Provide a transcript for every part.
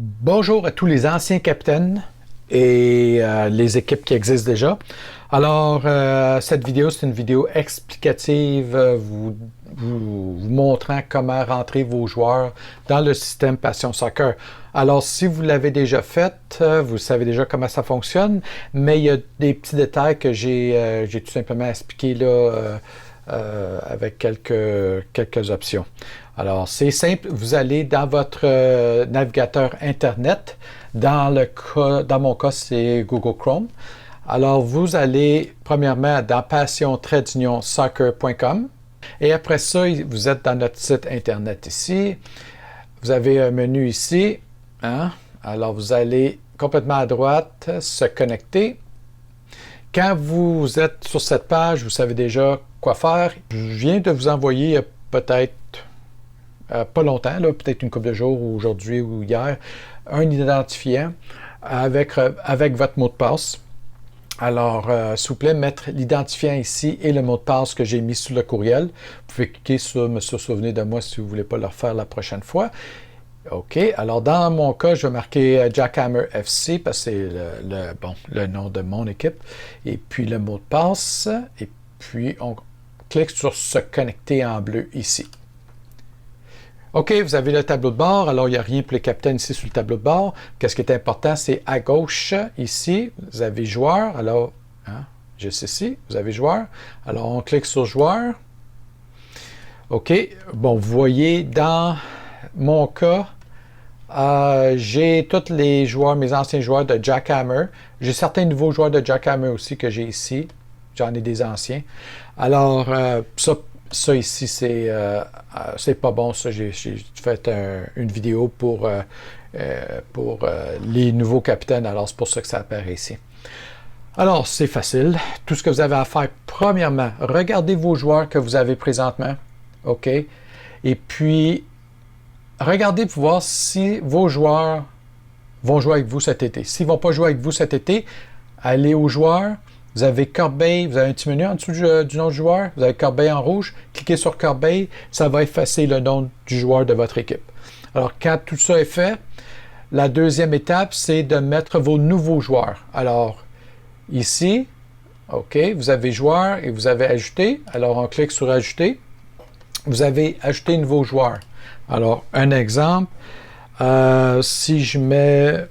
Bonjour à tous les anciens capitaines et les équipes qui existent déjà. Alors, cette vidéo, c'est une vidéo explicative vous montrant comment rentrer vos joueurs dans le système Passion Soccer. Alors, si vous l'avez déjà fait, vous savez déjà comment ça fonctionne, mais il y a des petits détails que j'ai tout simplement expliqués là, avec quelques options. Alors, c'est simple, vous allez dans votre navigateur Internet. Dans mon cas, c'est Google Chrome. Alors, vous allez premièrement dans passion-soccer.com et après ça, vous êtes dans notre site Internet ici. Vous avez un menu ici. Hein? Alors, vous allez complètement à droite, se connecter. Quand vous êtes sur cette page, vous savez déjà quoi faire. Je viens de vous envoyer peut-être pas longtemps, peut-être une couple de jours, ou aujourd'hui ou hier, un identifiant avec votre mot de passe. Alors, s'il vous plaît, mettre l'identifiant ici et le mot de passe que j'ai mis sur le courriel. Vous pouvez cliquer sur « Me souvenir de moi » si vous ne voulez pas le refaire la prochaine fois. OK. Alors, dans mon cas, je vais marquer Jackhammer FC parce que c'est le nom de mon équipe. Et puis, le mot de passe. Et puis, on clique sur « Se connecter » en bleu ici. OK, vous avez le tableau de bord. Alors, il n'y a rien pour les capitaines ici sur le tableau de bord. Qu'est-ce qui est important? C'est à gauche, ici, vous avez joueur. Alors, juste ici, vous avez joueur. Alors, on clique sur joueur. OK. Bon, vous voyez, dans mon cas, j'ai tous les joueurs, mes anciens joueurs de Jackhammer. J'ai certains nouveaux joueurs de Jackhammer aussi que j'ai ici. J'en ai des anciens. Alors, ça ici, c'est pas bon. Ça, j'ai fait une vidéo pour les nouveaux capitaines. Alors, c'est pour ça que ça apparaît ici. Alors, c'est facile. Tout ce que vous avez à faire, premièrement, regardez vos joueurs que vous avez présentement. OK? Et puis, regardez pour voir si vos joueurs vont jouer avec vous cet été. S'ils ne vont pas jouer avec vous cet été, allez aux joueurs. Vous avez Corbeil, vous avez un petit menu en dessous du nom du joueur, vous avez Corbeil en rouge, cliquez sur Corbeil, ça va effacer le nom du joueur de votre équipe. Alors, quand tout ça est fait, la deuxième étape, c'est de mettre vos nouveaux joueurs. Alors, ici, OK, vous avez joueur et vous avez ajouté. Alors, on clique sur ajouter. Vous avez ajouté un nouveau joueur. Alors, un exemple, si je mets,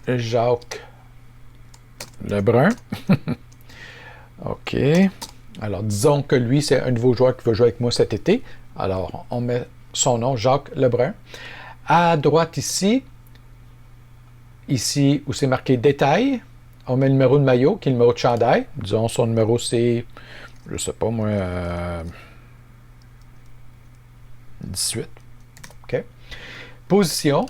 Jacques Lebrun. OK. Alors, disons que lui, c'est un nouveau joueur qui va jouer avec moi cet été. Alors, on met son nom, Jacques Lebrun. À droite ici où c'est marqué détail, on met le numéro de maillot, qui est le numéro de chandail. Disons, son numéro, c'est, je sais pas moi, 18. OK. Position.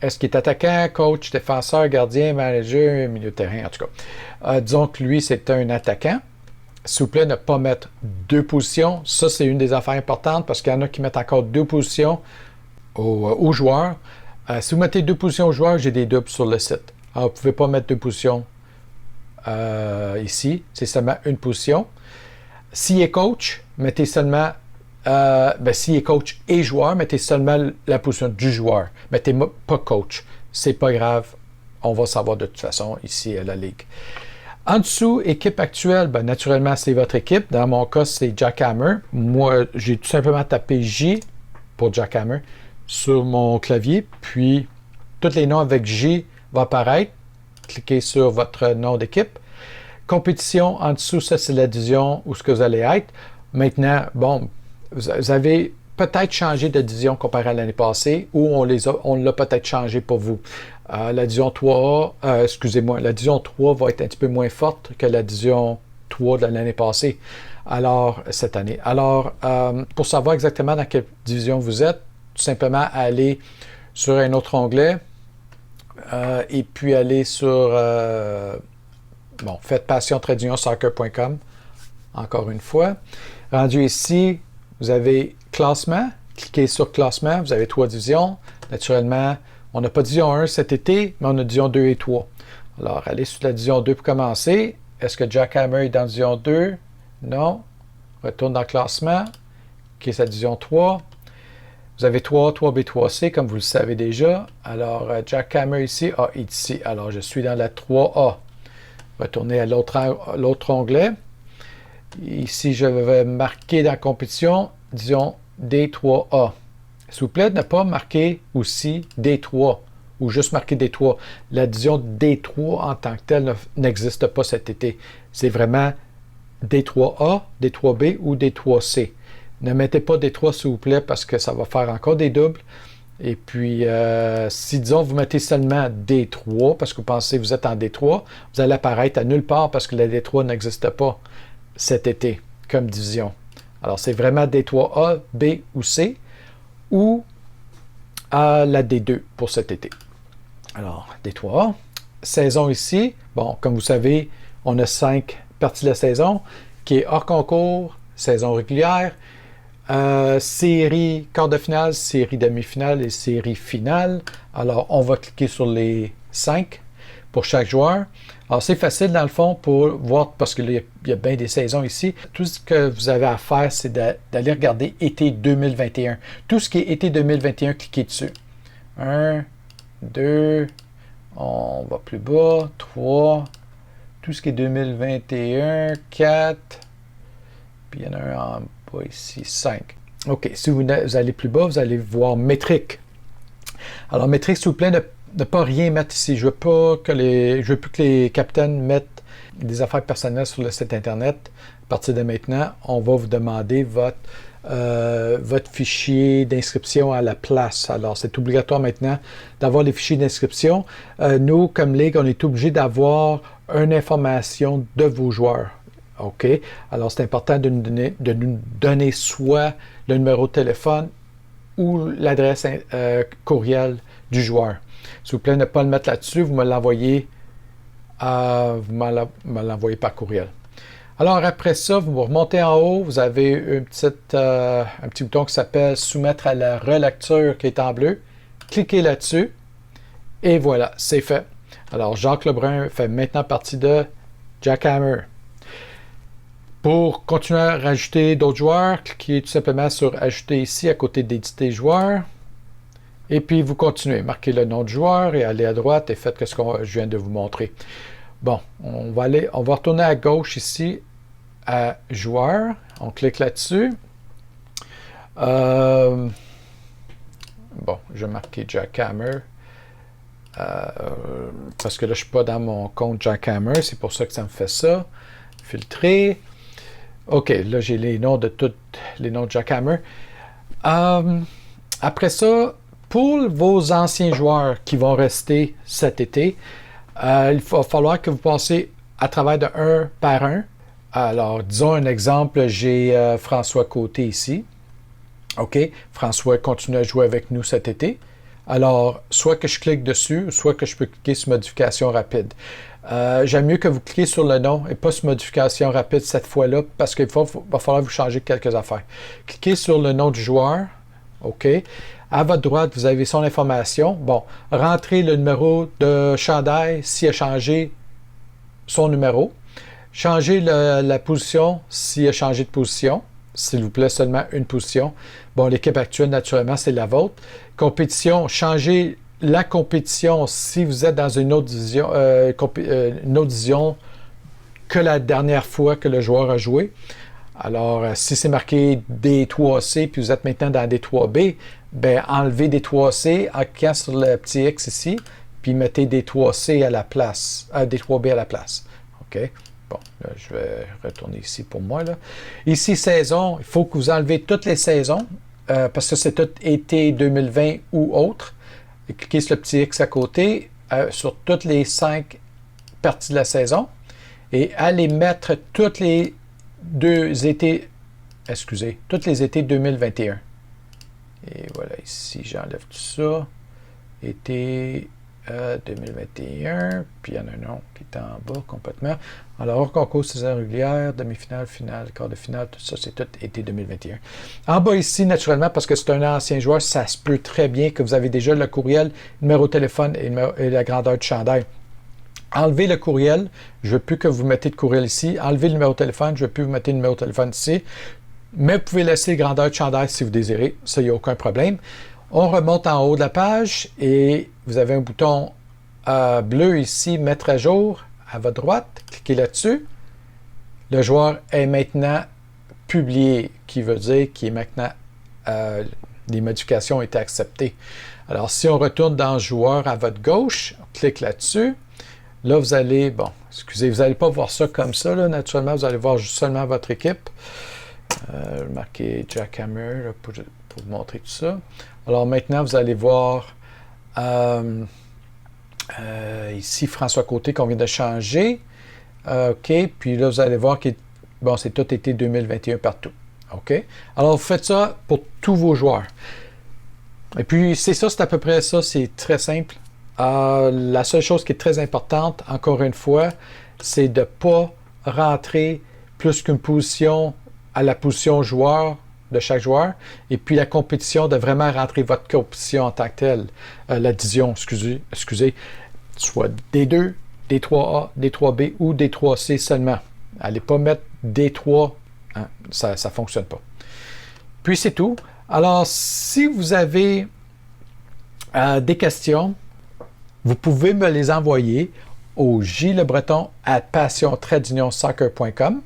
Est-ce qu'il est attaquant, coach, défenseur, gardien, manager, milieu de terrain, en tout cas. Disons que lui, c'est un attaquant. S'il vous plaît, ne pas mettre deux positions. Ça, c'est une des affaires importantes parce qu'il y en a qui mettent encore deux positions aux joueurs. Si vous mettez deux positions aux joueurs, j'ai des doubles sur le site. Alors, vous ne pouvez pas mettre deux positions ici. C'est seulement une position. S'il est coach, mettez seulement s'il est coach et joueur, mettez seulement la position du joueur. Mettez pas coach. C'est pas grave. On va savoir de toute façon ici à la Ligue. En dessous, équipe actuelle, naturellement, c'est votre équipe. Dans mon cas, c'est Jackhammer. Moi, j'ai tout simplement tapé J pour Jackhammer sur mon clavier. Puis, tous les noms avec J vont apparaître. Cliquez sur votre nom d'équipe. Compétition, en dessous, ça, c'est la division où ce que vous allez être. Maintenant, vous avez peut-être changé de division comparé à l'année passée ou on l'a peut-être changé pour vous. La division 3A, la division 3 va être un petit peu moins forte que la division 3 de l'année passée. Alors, cette année. Alors, pour savoir exactement dans quelle division vous êtes, tout simplement aller sur un autre onglet et puis aller sur faites passion-soccer.com encore une fois. Rendu ici, vous avez classement. Cliquez sur classement. Vous avez 3 divisions. Naturellement, on n'a pas division 1 cet été, mais on a division 2 et 3. Alors, allez sur la division 2 pour commencer. Est-ce que Jackhammer est dans division 2? Non. Retourne dans le classement. Cliquez sur la division 3. Vous avez 3A, 3B, 3C, comme vous le savez déjà. Alors, Jackhammer ici, ici. Alors, je suis dans la 3A. Retournez à l'autre onglet. Ici, je vais marquer dans la compétition, disons D3A. S'il vous plaît, ne pas marquer aussi D3 ou juste marquer D3. La division D3 en tant que telle n'existe pas cet été. C'est vraiment D3A, D3B ou D3C. Ne mettez pas D3 s'il vous plaît parce que ça va faire encore des doubles. Et puis, si disons vous mettez seulement D3 parce que vous pensez que vous êtes en D3, vous allez apparaître à nulle part parce que la D3 n'existe pas cet été comme division. Alors, c'est vraiment D3A, B ou C ou à la D2 pour cet été. Alors, D3A. Saison ici. Bon, comme vous savez, on a 5 parties de la saison qui est hors concours, saison régulière, série quart de finale, série demi-finale et série finale. Alors, on va cliquer sur les 5 pour chaque joueur. Alors, c'est facile dans le fond pour voir, parce qu'il y a bien des saisons ici. Tout ce que vous avez à faire, c'est d'aller regarder été 2021. Tout ce qui est été 2021, cliquez dessus. 1, 2, on va plus bas, 3, tout ce qui est 2021, 4, puis il y en a un en bas ici, 5. OK, si vous allez plus bas, vous allez voir métrique. Alors, métrique, s'il vous plaît, ne pas rien mettre ici. Je veux plus que les capitaines mettent des affaires personnelles sur le site Internet. À partir de maintenant, on va vous demander votre fichier d'inscription à la place. Alors, c'est obligatoire maintenant d'avoir les fichiers d'inscription. Nous, comme Ligue, on est obligé d'avoir une information de vos joueurs. OK? Alors, c'est important de nous donner soit le numéro de téléphone ou l'adresse courriel du joueur. S'il vous plaît, ne pas le mettre là-dessus, vous me l'envoyez par courriel. Alors, après ça, vous remontez en haut, vous avez un petit bouton qui s'appelle « Soumettre à la relecture » qui est en bleu. Cliquez là-dessus et voilà, c'est fait. Alors, Jacques Lebrun fait maintenant partie de Jackhammer. Pour continuer à rajouter d'autres joueurs, cliquez tout simplement sur « Ajouter » ici à côté d'éditer joueurs. Et puis, vous continuez. Marquez le nom du joueur et allez à droite et faites ce que je viens de vous montrer. Bon, on va retourner à gauche ici à joueur. On clique là-dessus. Bon, je vais marquer Jackhammer. Parce que là, je ne suis pas dans mon compte Jackhammer. C'est pour ça que ça me fait ça. Filtrer. OK, là, j'ai les noms de tous les noms de Jackhammer. Après ça, pour vos anciens joueurs qui vont rester cet été, il va falloir que vous passiez à travers de un par un. Alors, disons un exemple, j'ai François Côté ici. OK, François continue à jouer avec nous cet été. Alors, soit que je clique dessus, soit que je peux cliquer sur modification rapide. J'aime mieux que vous cliquez sur le nom et pas sur modification rapide cette fois-là parce qu'il va falloir vous changer quelques affaires. Cliquez sur le nom du joueur. OK. À votre droite, vous avez son information. Bon, rentrez le numéro de chandail s'il a changé son numéro. Changez la position s'il a changé de position. S'il vous plaît, seulement une position. Bon, l'équipe actuelle, naturellement, c'est la vôtre. Compétition, changez la compétition si vous êtes dans une autre division que la dernière fois que le joueur a joué. Alors, si c'est marqué D3C puis vous êtes maintenant dans D3B, bien, enlevez D3C en cliquant sur le petit X ici, puis mettez D3C à la place, D3B à la place. OK? Bon, là, je vais retourner ici pour moi. Là. Ici, saison, il faut que vous enlevez toutes les saisons, parce que c'est tout été 2020 ou autre. Et cliquez sur le petit X à côté, sur toutes les 5 parties de la saison, et allez mettre toutes les tous les étés 2021. Et voilà, ici, j'enlève tout ça. Été 2021, puis il y en a un autre qui est en bas complètement. Alors, hors concours, saison régulière, demi-finale, finale, quart de finale, tout ça, c'est tout été 2021. En bas ici, naturellement, parce que c'est un ancien joueur, ça se peut très bien que vous avez déjà le courriel, numéro de téléphone et la grandeur du chandail. Enlevez le courriel, je ne veux plus que vous mettez de courriel ici. Enlevez le numéro de téléphone, je ne veux plus que vous mettez le numéro de téléphone ici. mais vous pouvez laisser grandeur de chandail si vous désirez. Ça, il n'y a aucun problème. On remonte en haut de la page et vous avez un bouton bleu ici, mettre à jour, à votre droite. Cliquez là-dessus. Le joueur est maintenant publié, qui veut dire qu'il est maintenant les modifications ont été acceptées. Alors, si on retourne dans joueur à votre gauche, on clique là-dessus. Là, vous allez, bon, excusez, vous n'allez pas voir ça comme ça, là, naturellement, vous allez voir seulement votre équipe. Je vais marquer Jackhammer là, pour vous montrer tout ça. Alors maintenant, vous allez voir ici François Côté qu'on vient de changer. OK, puis là, vous allez voir que bon, c'est tout été 2021 partout. OK? Alors, vous faites ça pour tous vos joueurs. Et puis, c'est ça, c'est à peu près ça, c'est très simple. La seule chose qui est très importante, encore une fois, c'est de ne pas rentrer plus qu'une position à la position joueur de chaque joueur, et puis la compétition de vraiment rentrer votre compétition en tant que telle. L'addition, excusez, soit D2, D3A, D3B ou D3C seulement. Allez pas mettre D3, hein, ça ne fonctionne pas. Puis c'est tout. Alors, si vous avez des questions, vous pouvez me les envoyer au jlebreton@passion-soccer.com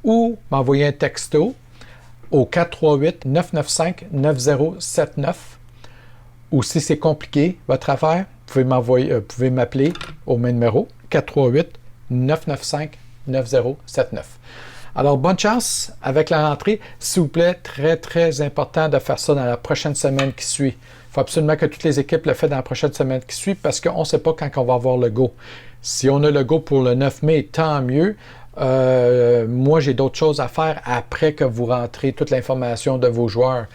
ou m'envoyer un texto au 438-995-9079. Ou si c'est compliqué, votre affaire, vous pouvez m'appeler au même numéro, 438-995-9079. Alors, bonne chance avec la rentrée. S'il vous plaît, très, très important de faire ça dans la prochaine semaine qui suit. Il faut absolument que toutes les équipes le fassent dans la prochaine semaine qui suit parce qu'on ne sait pas quand on va avoir le go. Si on a le go pour le 9 mai, tant mieux. Moi, j'ai d'autres choses à faire après que vous rentrez toute l'information de vos joueurs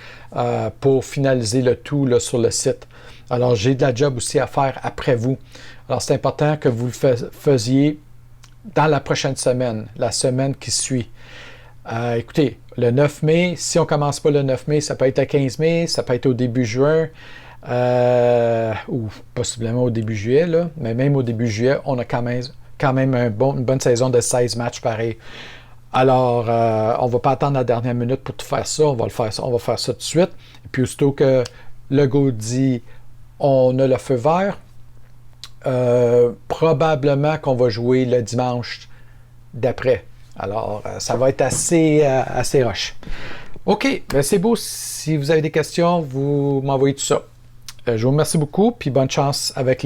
pour finaliser le tout là, sur le site. Alors, j'ai de la job aussi à faire après vous. Alors, c'est important que vous le faisiez dans la prochaine semaine, la semaine qui suit. Écoutez, le 9 mai, si on ne commence pas le 9 mai, ça peut être à 15 mai, ça peut être au début juin, ou possiblement au début juillet, là, mais même au début juillet, on a quand même une bonne saison de 16 matchs pareil. Alors, on ne va pas attendre la dernière minute pour tout faire ça, on va faire ça tout de suite. Et puis, aussitôt que le go dit on a le feu vert, probablement qu'on va jouer le dimanche d'après. Alors, ça va être assez rush. OK, ben c'est beau. Si vous avez des questions, vous m'envoyez tout ça. Je vous remercie beaucoup, puis bonne chance avec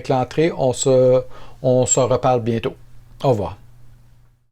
l'entrée. On se reparle bientôt. Au revoir.